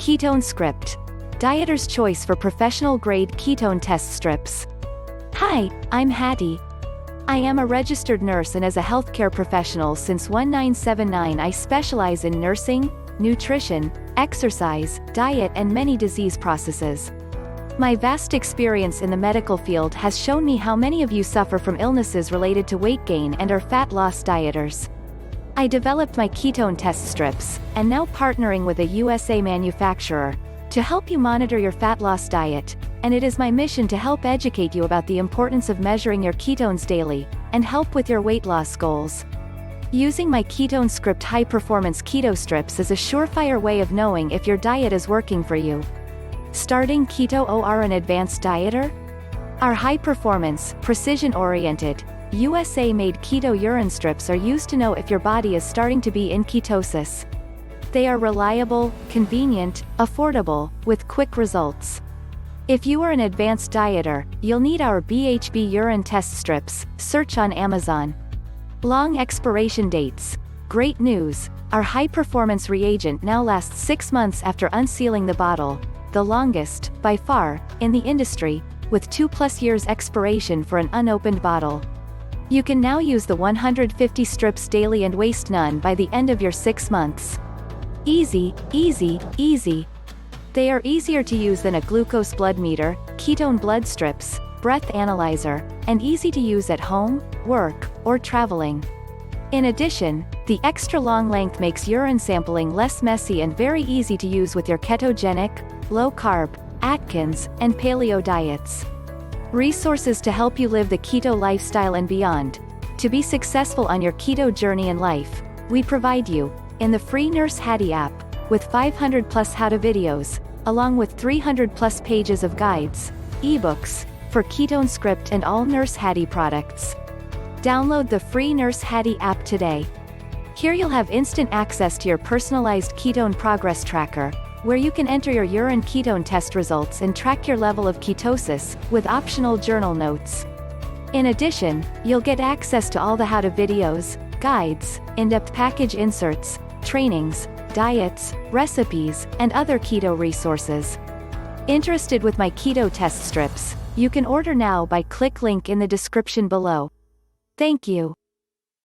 Ketone script. Dieter's choice for professional-grade ketone test strips. Hi, I'm Hatty. I am a registered nurse, and as a healthcare professional since 1979 I specialize in nursing, nutrition, exercise, diet and many disease processes. My vast experience in the medical field has shown me how many of you suffer from illnesses related to weight gain and are fat loss dieters. I developed my ketone test strips, and now partnering with a USA manufacturer, to help you monitor your fat loss diet, and it is my mission to help educate you about the importance of measuring your ketones daily, and help with your weight loss goals. Using my ketone script high-performance keto strips is a surefire way of knowing if your diet is working for you. Starting keto or an advanced dieter? Our high-performance, precision-oriented, USA-made keto urine strips are used to know if your body is starting to be in ketosis. They are reliable, convenient, affordable, with quick results. If you are an advanced dieter, you'll need our BHB urine test strips. Search on Amazon. Long expiration dates. Great news! Our high-performance reagent now lasts 6 months after unsealing the bottle, the longest, by far, in the industry, with 2+ years expiration for an unopened bottle. You can now use the 150 strips daily and waste none by the end of your 6 months. Easy, easy, easy. They are easier to use than a glucose blood meter, ketone blood strips, breath analyzer, and easy to use at home, work, or traveling. In addition, the extra long length makes urine sampling less messy and very easy to use with your ketogenic, low-carb, Atkins, and Paleo diets. Resources to help you live the keto lifestyle and beyond. To be successful on your keto journey in life, we provide you, in the free Nurse Hatty app, with 500+ how-to videos, along with 300+ pages of guides, ebooks, for ketone script and all Nurse Hatty products. Download the free Nurse Hatty app today. Here you'll have instant access to your personalized ketone progress tracker, where you can enter your urine ketone test results and track your level of ketosis, with optional journal notes. In addition, you'll get access to all the how-to videos, guides, in-depth package inserts, trainings, diets, recipes, and other keto resources. Interested with my keto test strips? You can order now by click link in the description below. Thank you.